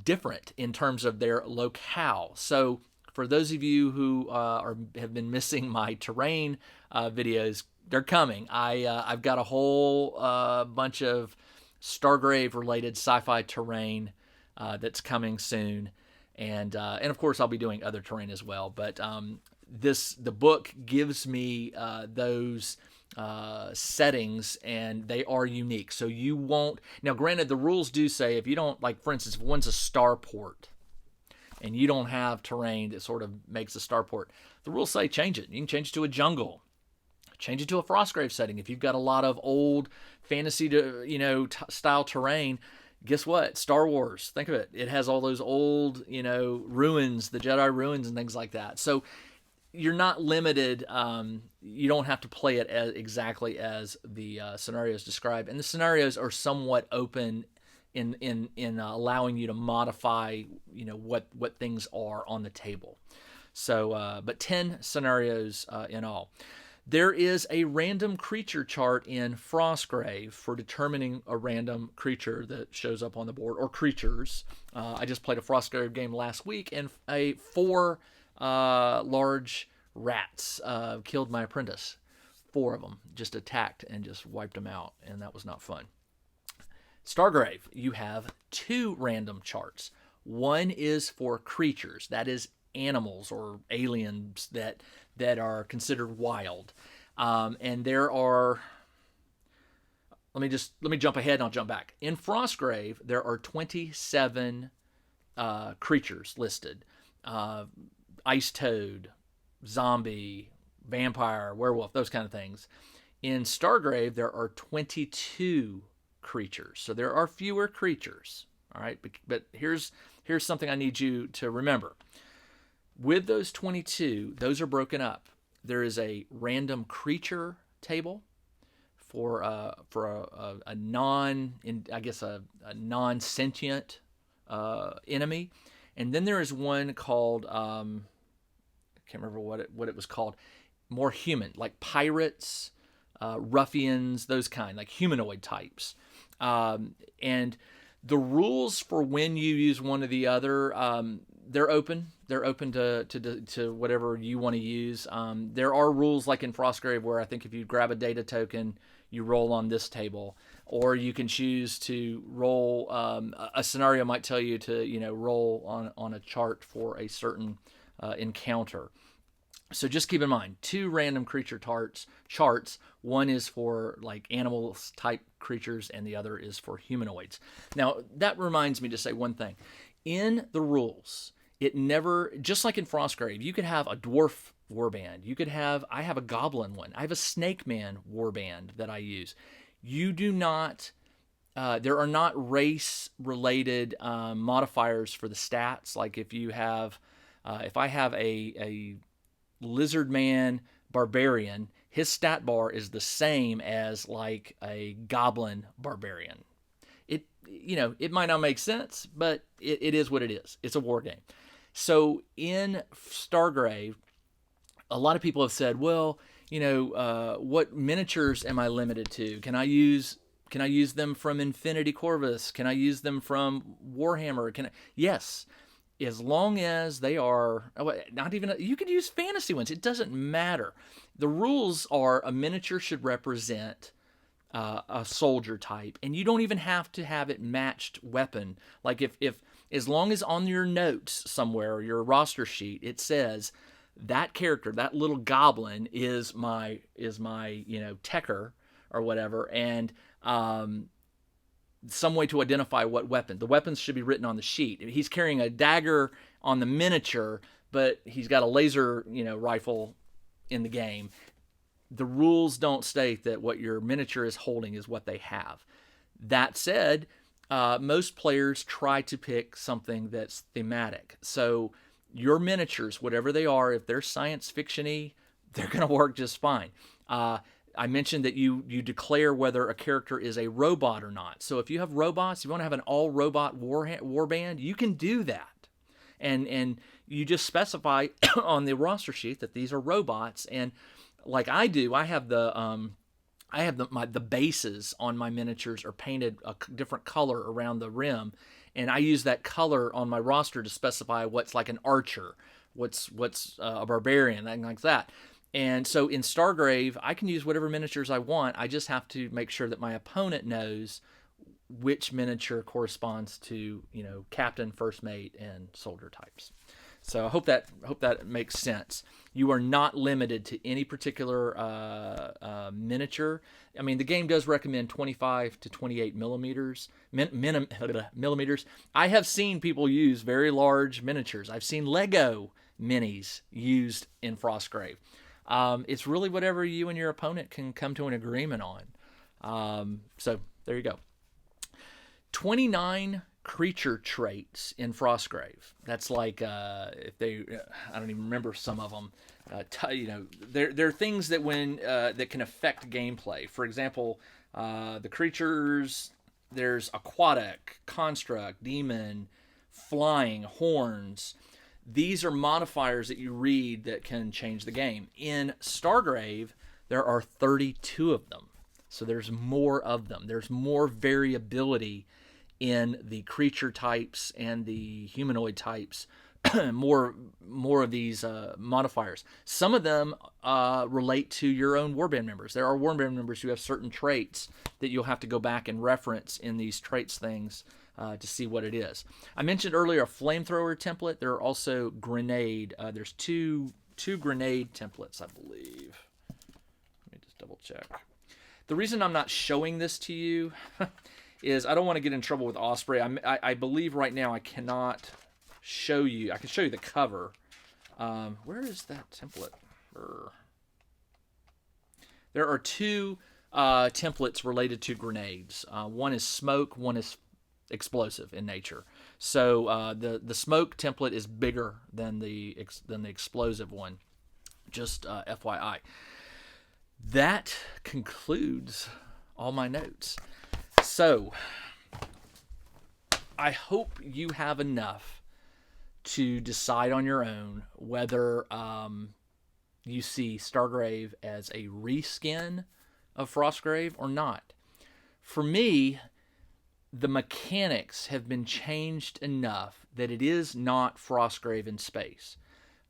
different in terms of their locale. So for those of you who have been missing my terrain videos, they're coming. I've got a whole bunch of Stargrave related sci-fi terrain that's coming soon, and of course I'll be doing other terrain as well. But the book gives me those settings, and they are unique. So you won't. Now, granted, the rules do say if you don't, like for instance, if one's a starport and you don't have terrain that sort of makes a starport, the rules say change it. You can change it to a jungle. Change it to a Frostgrave setting. If you've got a lot of old fantasy style terrain, guess what? Star Wars. Think of it. It has all those old, ruins, the Jedi ruins and things like that. So you're not limited. You don't have to play it exactly as the scenarios describe. And the scenarios are somewhat open in allowing you to modify, what things are on the table. So, but 10 scenarios in all. There is a random creature chart in Frostgrave for determining a random creature that shows up on the board, or creatures. I just played a Frostgrave game last week, and 4 large rats killed my apprentice. 4 of them just attacked and just wiped them out, and that was not fun. Stargrave, you have 2 random charts. One is for creatures, that is animals or aliens that are considered wild, and there are. Let me jump ahead and I'll jump back. In Frostgrave, there are 27 creatures listed: ice toad, zombie, vampire, werewolf, those kind of things. In Stargrave, there are 22 creatures, so there are fewer creatures. All right, but here's something I need you to remember. With those 22, those are broken up. There is a random creature table for a non-sentient enemy, and then there is one called I can't remember what it was called, more human, like pirates, ruffians, those kind, like humanoid types, and the rules for when you use one or the other, they're open. They're open to whatever you want to use. There are rules like in Frostgrave where I think if you grab a data token, you roll on this table, or you can choose to roll. A scenario might tell you to roll on a chart for a certain encounter. So just keep in mind 2 random creature charts. One is for like animals type creatures, and the other is for humanoids. Now that reminds me to say one thing. In the rules, it never, just like in Frostgrave, you could have a dwarf warband. I have a goblin one. I have a snake man warband that I use. You do not, there are not race-related modifiers for the stats. Like if I have a lizard man barbarian, his stat bar is the same as like a goblin barbarian. It might not make sense, but it is what it is. It's a war game. So in Stargrave, a lot of people have said, well, what miniatures am I limited to? Can I use them from Infinity Corvus? Can I use them from Warhammer? Yes, as long as they are not even you could use fantasy ones. It doesn't matter. The rules are a miniature should represent a soldier type, and you don't even have to have it matched weapon. Like if as long as on your notes somewhere, your roster sheet, it says that character, that little goblin is my techer or whatever, and some way to identify what weapon. The weapons should be written on the sheet. He's carrying a dagger on the miniature, but he's got a laser, rifle in the game. The rules don't state that what your miniature is holding is what they have. That said, most players try to pick something that's thematic. So your miniatures, whatever they are, if they're science fiction-y, they're going to work just fine. I mentioned that you declare whether a character is a robot or not. So if you have robots, you want to have an all-robot warband, you can do that. And you just specify on the roster sheet that these are robots. And like I do, I have the bases on my miniatures are painted a different color around the rim, and I use that color on my roster to specify what's like an archer, what's a barbarian, things like that. And so in Stargrave, I can use whatever miniatures I want. I just have to make sure that my opponent knows which miniature corresponds to, captain, first mate, and soldier types. So I hope that makes sense. You are not limited to any particular miniature. I mean, the game does recommend 25 to 28 millimeters. Millimeters. I have seen people use very large miniatures. I've seen Lego minis used in Frostgrave. It's really whatever you and your opponent can come to an agreement on. So there you go. 29 creature traits in Frostgrave. That's like if they, I don't even remember some of them. They're things that that can affect gameplay. For example, the creatures. There's aquatic, construct, demon, flying, horns. These are modifiers that you read that can change the game. In Stargrave, there are 32 of them. So there's more of them. There's more variability in the creature types and the humanoid types. more of these modifiers. Some of them relate to your own warband members. There are warband members who have certain traits that you'll have to go back and reference in these traits things to see what it is. I mentioned earlier a flamethrower template. There are also grenade. There's two grenade templates, I believe. Let me just double check. The reason I'm not showing this to you is I don't want to get in trouble with Osprey. I believe right now I cannot show you. I can show you the cover. Where is that template? There are two templates related to grenades. One is smoke. One is explosive in nature. So the smoke template is bigger than the explosive one. Just FYI. That concludes all my notes. So I hope you have enough to decide on your own whether you see Stargrave as a reskin of Frostgrave or not. For me, the mechanics have been changed enough that it is not Frostgrave in space.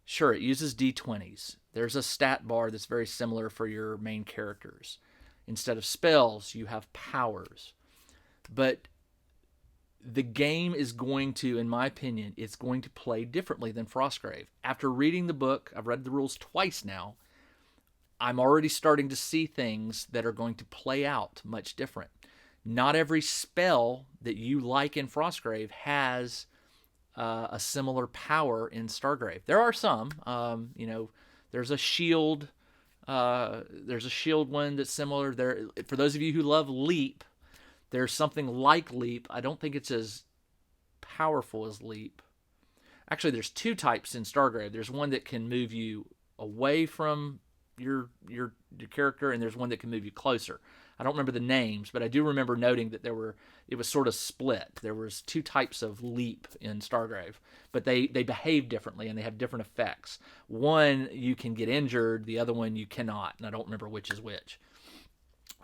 Sure, it uses D20s. There's a stat bar that's very similar for your main characters. Instead of spells, you have powers. But the game is going to, in my opinion, it's going to play differently than Frostgrave. After reading the book, I've read the rules twice now, I'm already starting to see things that are going to play out much different. Not every spell that you like in Frostgrave has a similar power in Stargrave. There are some, there's a shield. There's a shield one that's similar. There, for those of you who love Leap, there's something like Leap. I don't think it's as powerful as Leap. Actually, there's two types in Stargrave. There's one that can move you away from your character, and there's one that can move you closer. I don't remember the names, but I do remember noting that it was sort of split. There was two types of leap in Stargrave, but they behave differently and they have different effects. One, you can get injured, the other one you cannot, and I don't remember which is which.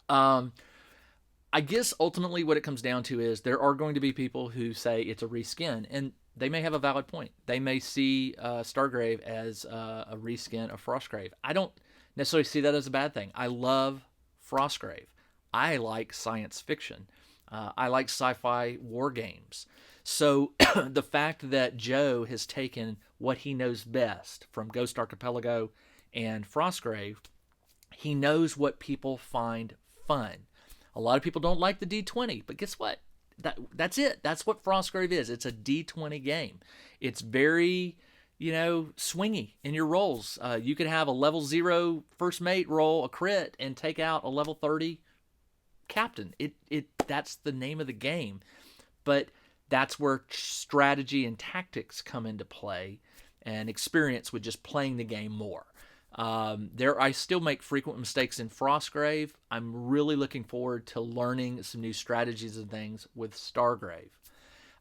I guess ultimately what it comes down to is there are going to be people who say it's a reskin, and they may have a valid point. They may see Stargrave as a reskin of Frostgrave. I don't necessarily see that as a bad thing. I love Frostgrave. I like science fiction. I like sci-fi war games. So the fact that Joe has taken what he knows best from Ghost Archipelago and Frostgrave, he knows what people find fun. A lot of people don't like the D20, but guess what? That's it. That's what Frostgrave is. It's a D20 game. It's very, swingy in your rolls. You could have a level 0 first mate roll a crit and take out a level 30 captain. That's the name of the game. But that's where strategy and tactics come into play, and experience with just playing the game more. I still make frequent mistakes in Frostgrave. I'm really looking forward to learning some new strategies and things with Stargrave.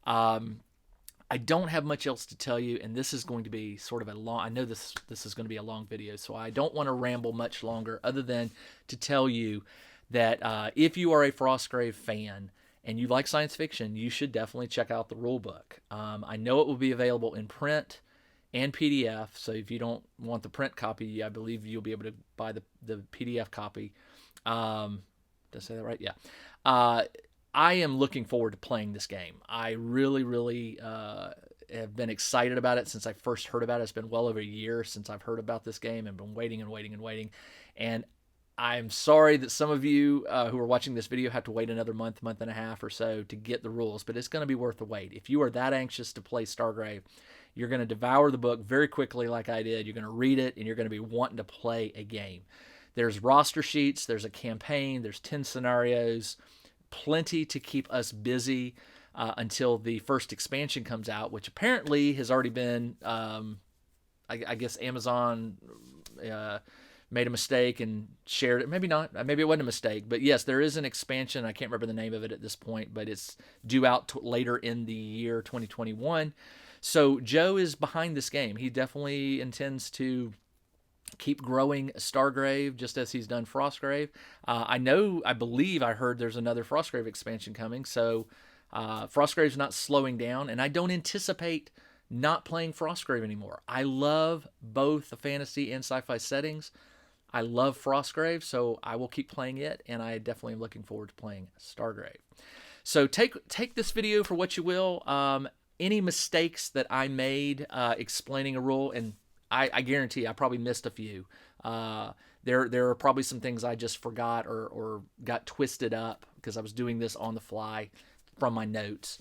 I don't have much else to tell you, and this is going to be sort of a long. I know this is going to be a long video, so I don't want to ramble much longer, other than to tell you that if you are a Frostgrave fan and you like science fiction, you should definitely check out the rulebook. I know it will be available in print and PDF, so if you don't want the print copy, I believe you'll be able to buy the PDF copy. Did I say that right? Yeah. I am looking forward to playing this game. I really, really have been excited about it since I first heard about it. It's been well over a year since I've heard about this game and been waiting and waiting and waiting. And I'm sorry that some of you who are watching this video have to wait another month and a half or so to get the rules, but it's going to be worth the wait. If you are that anxious to play Stargrave, you're going to devour the book very quickly like I did. You're going to read it, and you're going to be wanting to play a game. There's roster sheets, there's a campaign, there's 10 scenarios, plenty to keep us busy until the first expansion comes out, which apparently has already been, I guess Amazon made a mistake and shared it. Maybe not. Maybe it wasn't a mistake. But yes, there is an expansion. I can't remember the name of it at this point, but it's due out later in the year 2021. So Joe is behind this game. He definitely intends to keep growing Stargrave just as he's done Frostgrave. I believe I heard there's another Frostgrave expansion coming. So Frostgrave's not slowing down, and I don't anticipate not playing Frostgrave anymore. I love both the fantasy and sci-fi settings. I love Frostgrave, so I will keep playing it, and I definitely am looking forward to playing Stargrave. So take this video for what you will. Any mistakes that I made explaining a rule, and I guarantee I probably missed a few. There are probably some things I just forgot or got twisted up because I was doing this on the fly from my notes.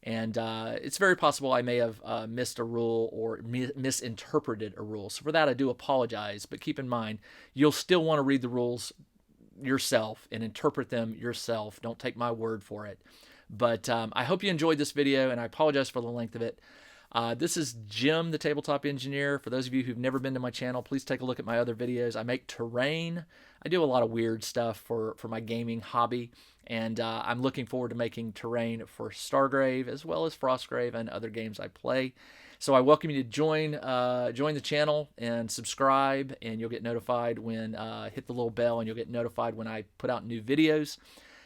And it's very possible I may have missed a rule or misinterpreted a rule. So for that, I do apologize. But keep in mind, you'll still want to read the rules yourself and interpret them yourself. Don't take my word for it. But I hope you enjoyed this video, and I apologize for the length of it. This is Jim, the Tabletop Engineer. For those of you who've never been to my channel, please take a look at my other videos. I make terrain. I do a lot of weird stuff for my gaming hobby, and I'm looking forward to making terrain for Stargrave as well as Frostgrave and other games I play. So I welcome you to join the channel and subscribe, and you'll get notified when hit the little bell, and you'll get notified when I put out new videos.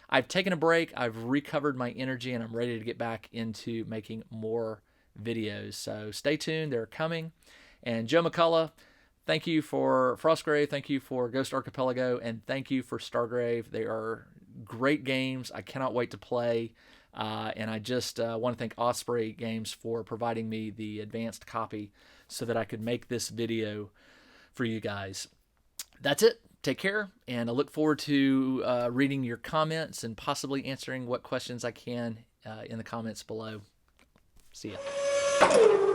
I've taken a break. I've recovered my energy, and I'm ready to get back into making more videos. So stay tuned. They're coming. And Joe McCullough, thank you for Frostgrave. Thank you for Ghost Archipelago. And thank you for Stargrave. They are great games. I cannot wait to play. And I just want to thank Osprey Games for providing me the advanced copy so that I could make this video for you guys. That's it. Take care, and I look forward to reading your comments and possibly answering what questions I can in the comments below. See ya.